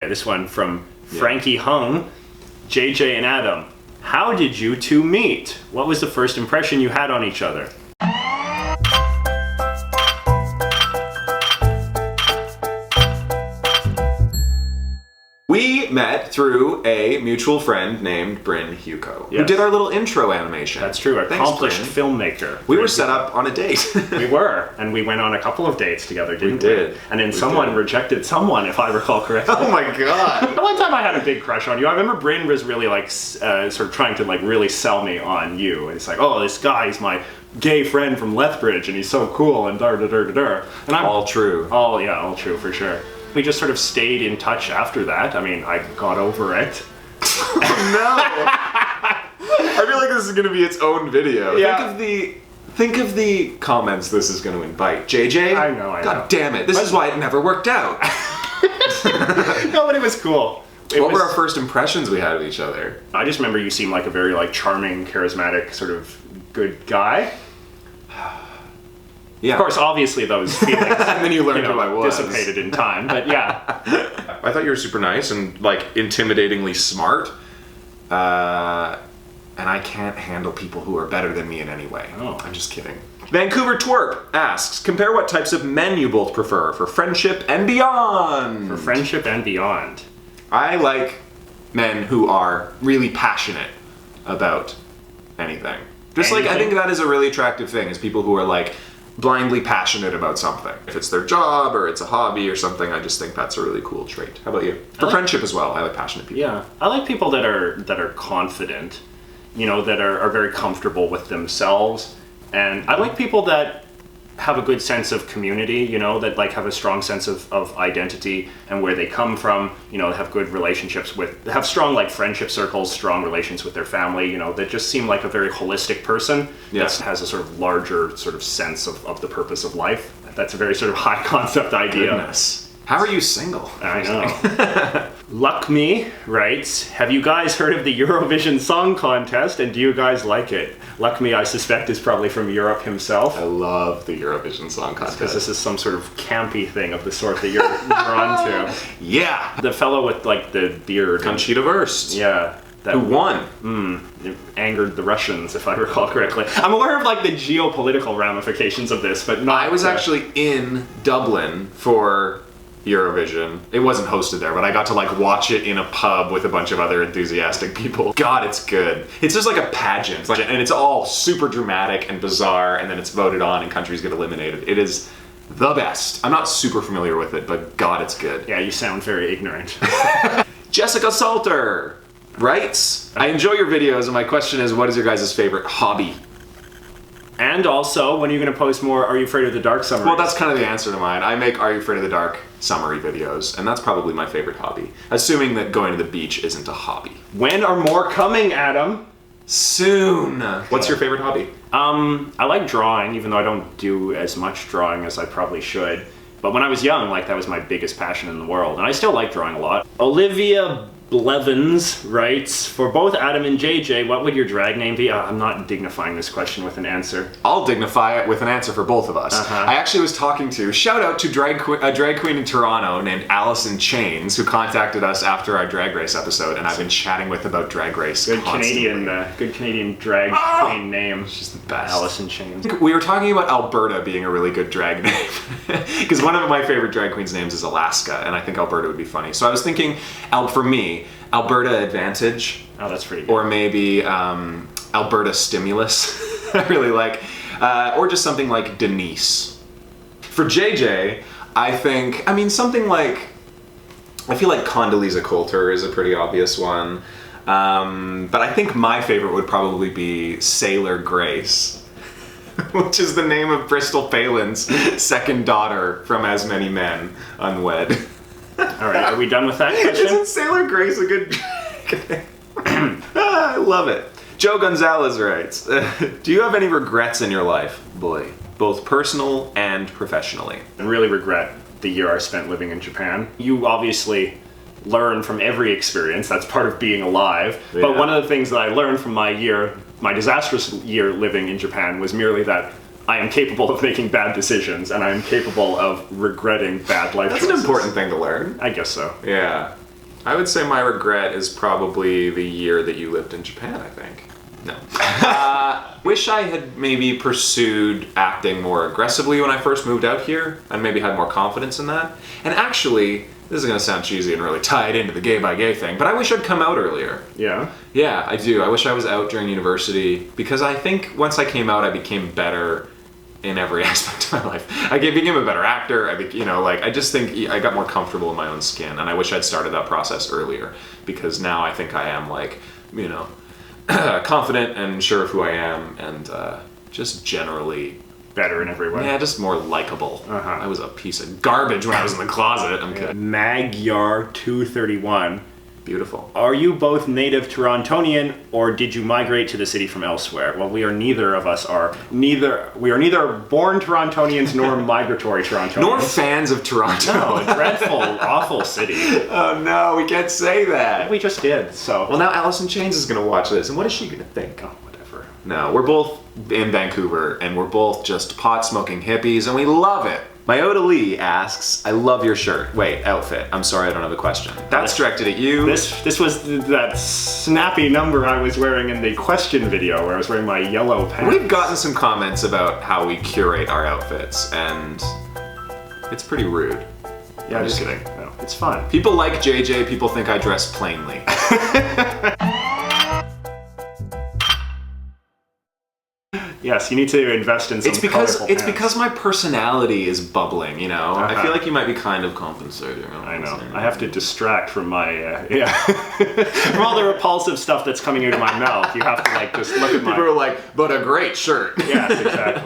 This one from Frankie Hung. JJ and Adam, how did you two meet? What was the first impression you had on each other? We met through a mutual friend named Bryn Hugo, who did our little intro animation. That's true, accomplished filmmaker. We were set up on a date. We were, and we went on a couple of dates together, didn't we? We did. And then someone rejected someone, if I recall correctly. Oh my god. The one time I had a big crush on you, I remember Bryn was really like, sort of trying to like really sell me on you. And it's like, oh, this guy's my gay friend from Lethbridge, and he's so cool, and da-da-da-da-da. And I'm all true. All true, for sure. We just sort of stayed in touch after that. I mean, I got over it. Oh no! I feel like this is going to be its own video. Yeah. Think of the comments this is going to invite. JJ? I know. God damn it. This is why it never worked out. No, but it was cool. What were our first impressions we had of each other? I just remember you seemed like a very like charming, charismatic, sort of good guy. Yeah. Of course, obviously those feelings and then you learned who I was. Dissipated in time, but yeah. I thought you were super nice and like intimidatingly smart. And I can't handle people who are better than me in any way. Oh. I'm just kidding. Vancouver Twerp asks, compare what types of men you both prefer for friendship and beyond. For friendship and beyond. I like men who are really passionate about anything. Just like, I think that is a really attractive thing, is people who are like blindly passionate about something. If it's their job or it's a hobby or something, I just think that's a really cool trait. How about you? For friendship as well, I like passionate people. Yeah, I like people that are confident, you know, that are very comfortable with themselves. And I like people that have a good sense of community, you know, that like have a strong sense of identity and where they come from, you know, have good relationships have strong like friendship circles, strong relations with their family, you know, that just seem like a very holistic person that has a sort of larger sort of sense of the purpose of life. That's a very sort of high concept idea. Goodness. How are you single? I know. Luck Me writes, have you guys heard of the Eurovision Song Contest and do you guys like it? Luck Me, I suspect, is probably from Europe himself. I love the Eurovision Song Contest. Because this is some sort of campy thing of the sort that you're onto. Yeah! The fellow with like the beard. Conchita Wurst. Yeah. Who won? It angered the Russians, if I recall correctly. I'm aware of like the geopolitical ramifications of this, but not... I was actually in Dublin for Eurovision. It wasn't hosted there, but I got to like watch it in a pub with a bunch of other enthusiastic people. God, it's good. It's just like a pageant, and it's all super dramatic and bizarre, and then it's voted on and countries get eliminated. It is the best. I'm not super familiar with it, but God, it's good. Yeah, you sound very ignorant. Jessica Salter writes, I enjoy your videos, and my question is, what is your guys' favorite hobby? And also, when are you going to post more Are You Afraid of the Dark summaries? Well, that's kind of the answer to mine. I make Are You Afraid of the Dark summary videos, and that's probably my favorite hobby. Assuming that going to the beach isn't a hobby. When are more coming, Adam? Soon. What's your favorite hobby? I like drawing, even though I don't do as much drawing as I probably should. But when I was young, like, that was my biggest passion in the world, and I still like drawing a lot. Olivia Blevins writes, for both Adam and JJ, what would your drag name be? I'm not dignifying this question with an answer. I'll dignify it with an answer for both of us. I actually was talking to, shout out to a drag queen in Toronto named Allison Chains, who contacted us after our Drag Race episode, and I've been chatting with about Drag Race constantly. Good Canadian drag queen name. She's the best. Allison Chains. We were talking about Alberta being a really good drag name, because one of my favorite drag queens' names is Alaska, and I think Alberta would be funny. So I was thinking, for me, Alberta Advantage. Oh, that's pretty good. Or maybe Alberta Stimulus. I really like. Or just something like Denise. For JJ, I think, something like, I feel like Condoleezza Coulter is a pretty obvious one. But I think my favorite would probably be Sailor Grace, which is the name of Bristol Palin's second daughter from As Many Men, unwed. All right, are we done with that question? Isn't Sailor Grace a good drag name? I love it. Joe Gonzalez writes, do you have any regrets in your life? Boy, both personal and professionally. I really regret the year I spent living in Japan. You obviously learn from every experience. That's part of being alive. Yeah. But one of the things that I learned from my disastrous year living in Japan was merely that I am capable of making bad decisions, and I am capable of regretting bad life choices. That's an important thing to learn. I guess so. Yeah. I would say my regret is probably the year that you lived in Japan, I think. No. Wish I had maybe pursued acting more aggressively when I first moved out here, and maybe had more confidence in that. And actually, this is gonna sound cheesy and really tied into the gay by gay thing, but I wish I'd come out earlier. Yeah? Yeah, I do. I wish I was out during university, because I think once I came out, I became better in every aspect of my life. I became a better actor. I just think I got more comfortable in my own skin, and I wish I'd started that process earlier, because now I think I am confident and sure of who I am, and just generally Better in every way. yeah, just more likable. Uh-huh. I was a piece of garbage when I was in the closet. I'm kidding. Magyar231. Beautiful. Are you both native Torontonian, or did you migrate to the city from elsewhere? Well, neither of us are. We are neither born Torontonians nor migratory Torontonians. Nor fans of Toronto. No, a dreadful, awful city. Oh no, we can't say that. We just did, so. Well, now Alice in Chains is going to watch this, and what is she going to think? Oh, whatever. No, we're both in Vancouver, and we're both just pot-smoking hippies, and we love it. Myota Lee asks, I love your shirt. Wait, outfit. I'm sorry, I don't have a question. That's directed at you. This was that snappy number I was wearing in the question video, where I was wearing my yellow pants. We've gotten some comments about how we curate our outfits, and it's pretty rude. Yeah, I'm just kidding. No, it's fun. People like JJ, people think I dress plainly. Yes, you need to invest in some colorful pants. because my personality is bubbling, you know? I feel like you might be kind of compensating. I know. I have to distract from my, from all the repulsive stuff that's coming out of my mouth. You have to, just look at my... People are like, but a great shirt. Yes, exactly.